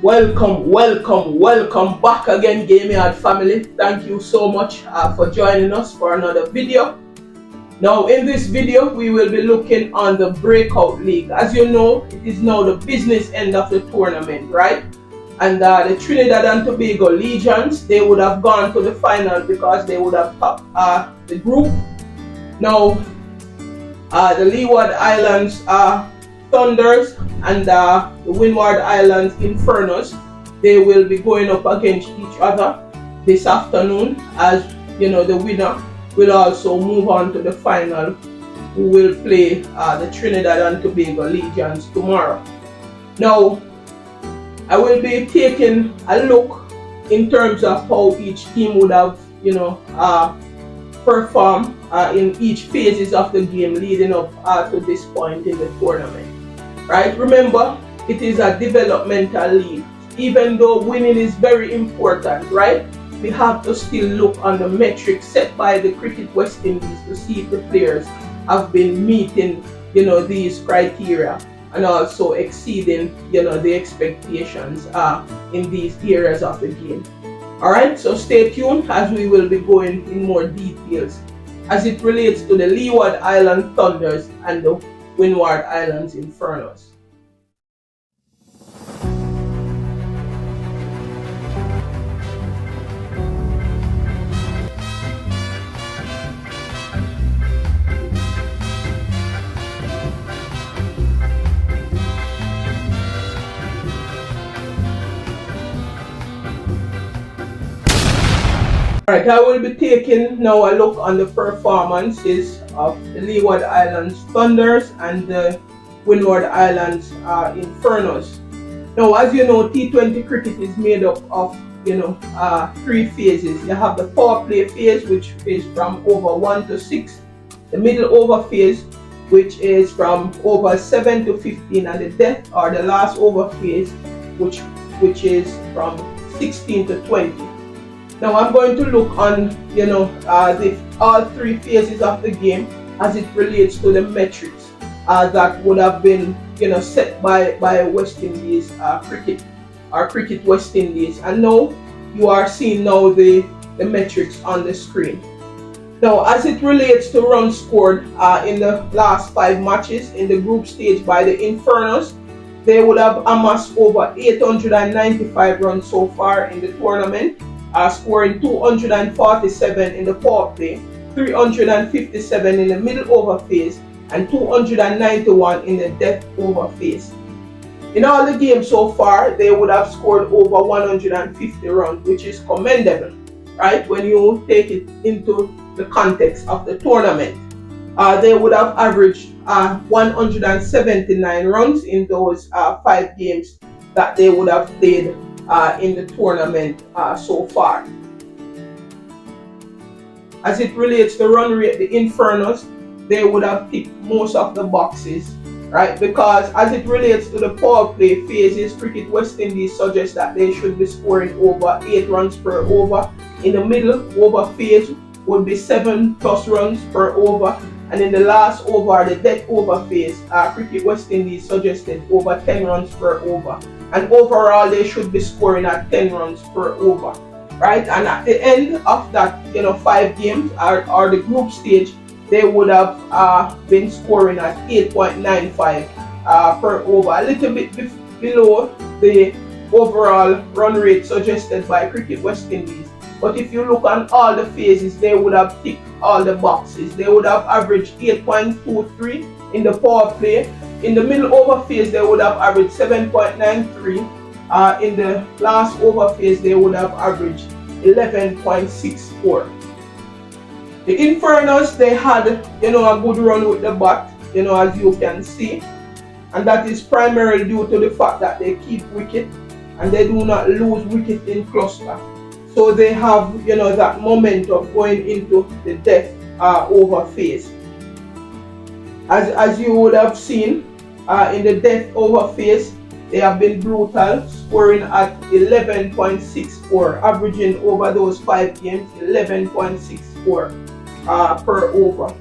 Welcome back again, Gameyaaad family. Thank you so much for joining us for another video. Now in this video we will be looking on the Breakout League. As you know, it is now the business end of the tournament, right? And the Trinidad and Tobago Legions, they would have gone to the final because they would have topped the group. Now the Leeward Island Thunders and the Windward Island Infernos, they will be going up against each other this afternoon. As you know, the winner will also move on to the final, who will play the Trinidad and Tobago Legions tomorrow. Now I will be taking a look in terms of how each team would have performed in each phases of the game leading up to this point in the tournament. Right? Remember, it is a developmental league. Even though winning is very important, right? We have to still look on the metrics set by the Cricket West Indies to see if the players have been meeting, these criteria and also exceeding, the expectations in these areas of the game. All right, so stay tuned as we will be going in more details as it relates to the Leeward Island Thunders and the Windward Island Infernos. Alright, I will be taking now a look on the performances of the Leeward Island Thunders and the Windward Island Infernos. Now, as you know, T20 cricket is made up of three phases. You have the power play phase, which is from over 1 to 6, the middle over phase, which is from over 7 to 15, and the death or the last over phase, which is from 16 to 20. Now I'm going to look on all three phases of the game as it relates to the metrics that would have been set by West Indies cricket or Cricket West Indies. And now you are seeing now the metrics on the screen. Now as it relates to runs scored in the last 5 matches in the group stage by the Infernos, they would have amassed over 895 runs so far in the tournament, scoring 247 in the power play, 357 in the middle over phase, and 291 in the death over phase. In all the games so far, they would have scored over 150 runs, which is commendable, right? When you take it into the context of the tournament, they would have averaged 179 runs in those 5 games that they would have played in the tournament so far. As it relates to run rate, the Infernos, they would have ticked most of the boxes, right? Because as it relates to the power play phases, Cricket West Indies suggests that they should be scoring over 8 runs per over. In the middle over phase would be 7+ runs per over, and in the last over, the death over phase, Cricket West Indies suggested over 10 runs per over. And overall, they should be scoring at 10 runs per over, right? And at the end of that, 5 games or the group stage, they would have been scoring at 8.95 per over, a little bit below the overall run rate suggested by Cricket West Indies. But if you look on all the phases, they would have ticked all the boxes. They would have averaged 8.23 in the power play. In the middle over phase, they would have averaged 7.93. In the last over phase, they would have averaged 11.64. The Infernos, they had a good run with the bat, as you can see, and that is primarily due to the fact that they keep wicket and they do not lose wicket in cluster. So they have that momentum going into the death over phase. As you would have seen in the death over phase, they have been brutal, scoring at 11.64, averaging over those 5 games 11.64 per over.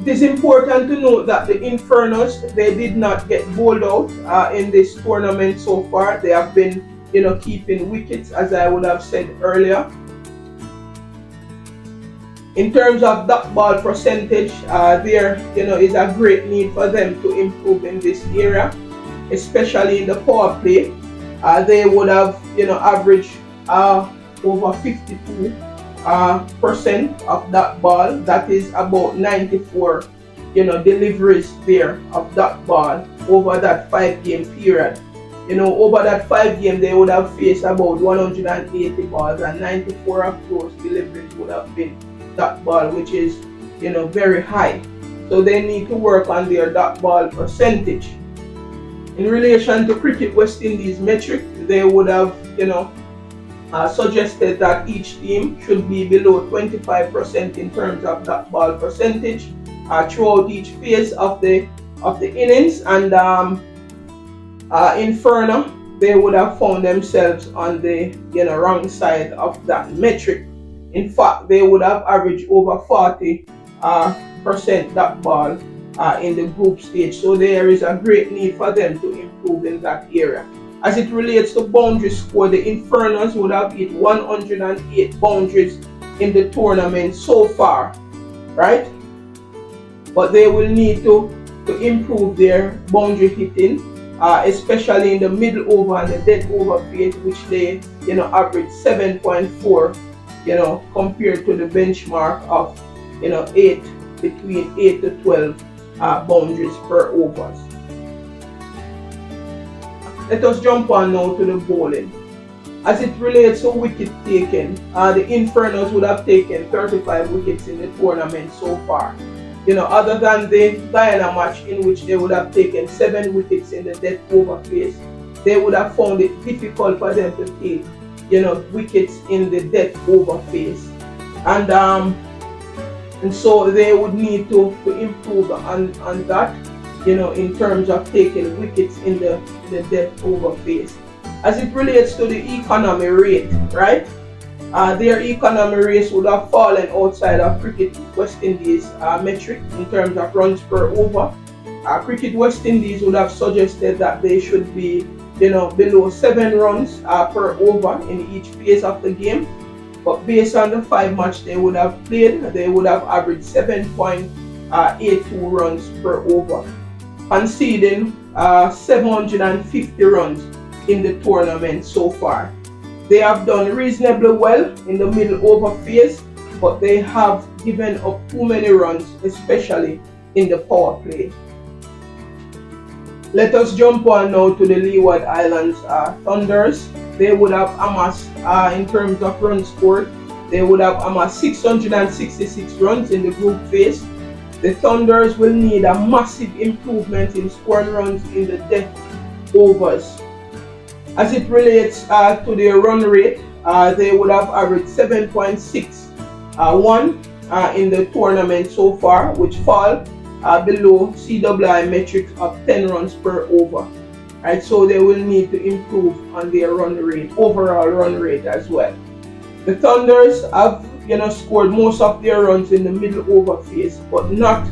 It is important to note that the Infernos, they did not get bowled out in this tournament so far. They have been, keeping wickets, as I would have said earlier. In terms of dot ball percentage, there is a great need for them to improve in this area, especially in the power play. They would have averaged over 52% of that ball. That is about 94 deliveries there of that ball over that 5-game period. Over that 5 game, they would have faced about 180 balls, and 94 of those deliveries would have been dot ball, which is very high. So they need to work on their dot ball percentage. In relation to Cricket West Indies metric, they would have suggested that each team should be below 25% in terms of dot ball percentage throughout each phase of the innings. And Inferno, they would have found themselves on the wrong side of that metric. In fact, they would have averaged over 40% dot ball in the group stage. So there is a great need for them to improve in that area. As it relates to boundary score, the Infernos would have hit 108 boundaries in the tournament so far, right? But they will need to improve their boundary hitting, especially in the middle over and the dead over phase, which they average 7.4, compared to the benchmark of 8, between 8 to 12 boundaries per overs. Let us jump on now to the bowling. As it relates to wicket taken, the Infernos would have taken 35 wickets in the tournament so far. Other than the Guyana match, in which they would have taken 7 wickets in the death over phase, they would have found it difficult for them to take wickets in the death over phase, and so they would need to improve on that, in terms of taking wickets in the death over phase. As it relates to the economy rate, right? Their economy rate would have fallen outside of Cricket West Indies metric in terms of runs per over. Cricket West Indies would have suggested that they should be below 7 runs per over in each phase of the game. But based on the 5 match they would have played, they would have averaged 7.82 runs per over, conceding 750 runs in the tournament so far. They have done reasonably well in the middle over phase, but they have given up too many runs, especially in the power play. Let us jump on now to the Leeward Island Thunders. They would have amassed, in terms of runs scored, they would have amassed 666 runs in the group phase. The Thunders will need a massive improvement in scoring runs in the death overs. As it relates to their run rate, they would have averaged 7.61 in the tournament so far, which fall below CWI metrics of 10 runs per over. Right, so they will need to improve on their run rate, overall run rate as well. The Thunders have scored most of their runs in the middle over phase, but not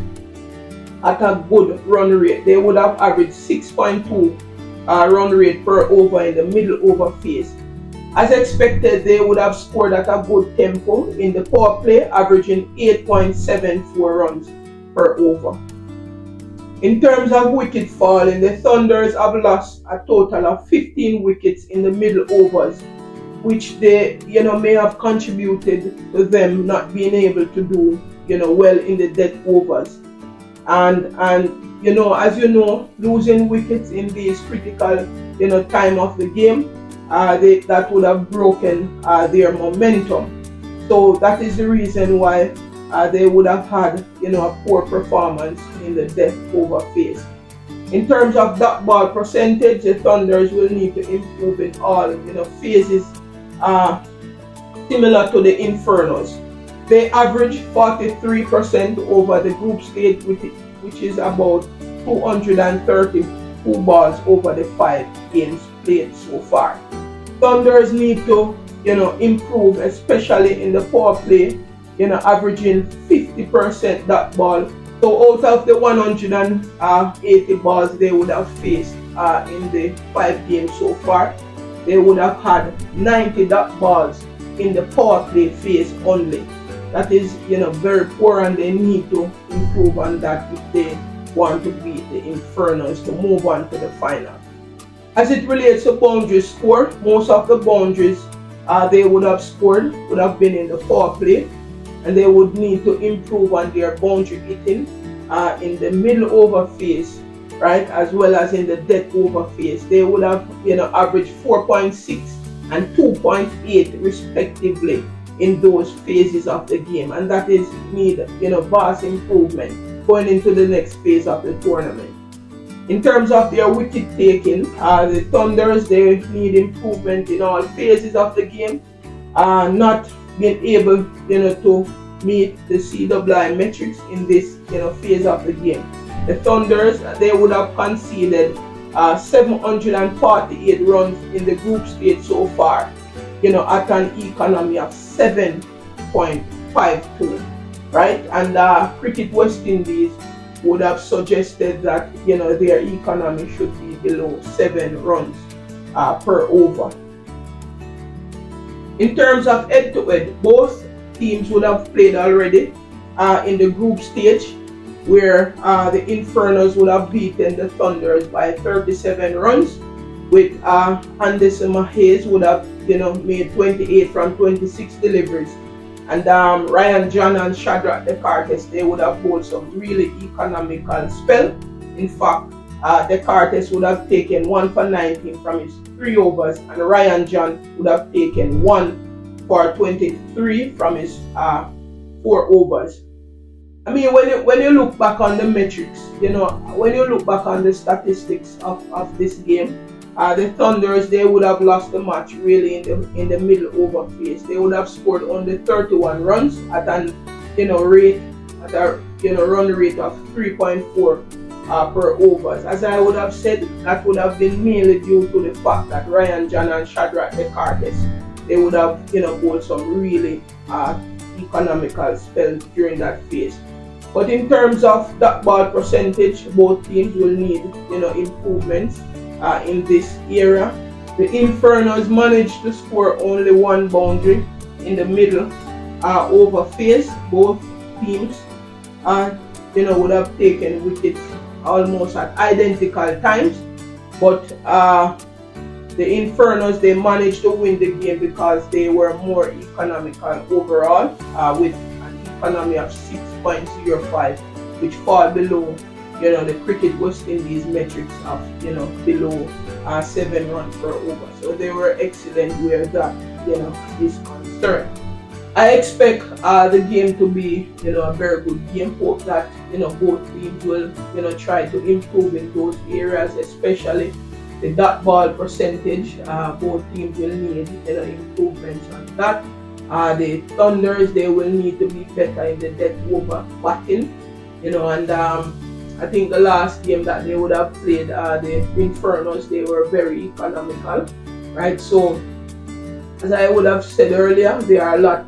at a good run rate. They would have averaged 6.2 run rate per over in the middle over phase. As expected, they would have scored at a good tempo in the power play, averaging 8.74 runs per over. In terms of wicket falling, the Thunders have lost a total of 15 wickets in the middle overs, which they may have contributed to them not being able to do well in the death overs. And as losing wickets in this critical time of the game, that would have broken their momentum. So that is the reason why they would have had a poor performance in the death over phase. In terms of dot ball percentage, the Thunders will need to improve in all phases, similar to the Infernos. They average 43% over the group stage, which is about 232 balls over the 5 games played so far. Thunders need to improve, especially in the power play, averaging 50% dot ball So out of the 180 balls they would have faced in the 5 games so far, they would have had 90 dot balls in the power play phase only. That is, very poor, and they need to improve on that if they want to beat the Infernos to move on to the final. As it relates to boundaries score, most of the boundaries they would have scored would have been in the power play, and they would need to improve on their boundary hitting in the middle over phase, right, as well as in the death over phase. They would have averaged 4.6 and 2.8 respectively in those phases of the game, and that is need vast improvement going into the next phase of the tournament. In terms of their wicket taking, the Thunders, they need improvement in all phases of the game, not being able to meet the CWI metrics in this phase of the game. The Thunders, they would have conceded 748 runs in the group stage so far, at an economy of 7.52, right? And Cricket West Indies would have suggested that their economy should be below 7 runs per over. In terms of head-to-head, both teams would have played already in the group stage, where the Infernos would have beaten the Thunders by 37 runs, with Anderson Mahez would have made 28 from 26 deliveries, and Ryan John and Shadrach Descartes, they would have bowled some really economical spell. In fact, Descartes would have taken 1 for 19 from his 3 overs, and Ryan John would have taken 1 for 23 from his 4 overs. I mean, when you look back on the metrics, when you look back on the statistics of this game, the Thunders, they would have lost the match really in the middle over phase. They would have scored only 31 runs at an run rate of 3.4 per overs. As I would have said, that would have been mainly due to the fact that Ryan John and Shadrach Descartes, they would have bowled some really economical spells during that phase. But in terms of dot ball percentage, both teams will need improvements in this area. The Infernos managed to score only 1 boundary in the middle over phase. Both teams would have taken wickets almost at identical times, but the Infernos, they managed to win the game because they were more economical overall, with an economy of 6.05, which fall below the Cricket West Indies metrics of below 7 runs per over. So they were excellent where that is concerned. I expect the game to be a very good game. Hope that both teams will try to improve in those areas, especially the dot ball percentage. Both teams will need improvements on that. The Thunders, they will need to be better in the death over batting, and I think the last game that they would have played, the Infernos, they were very economical, right? So, as I would have said earlier, there are a lot,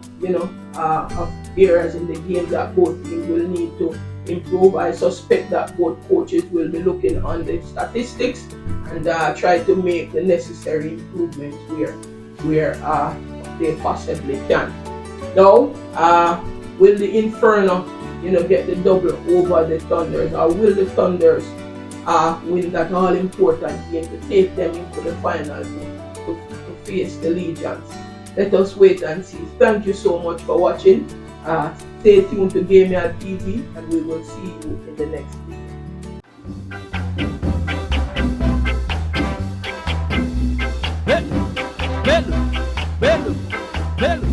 of areas in the game that both teams will need to improve. I suspect that both coaches will be looking on the statistics and try to make the necessary improvements where they possibly can. Now, will the Inferno get the double over the Thunders, or will the Thunders win that all-important game to take them into the final to face the Legions? Let us wait and see. Thank you so much for watching. Stay tuned to Gameyaaad TV, and we will see you in the next video. Belo, belo, belo, belo.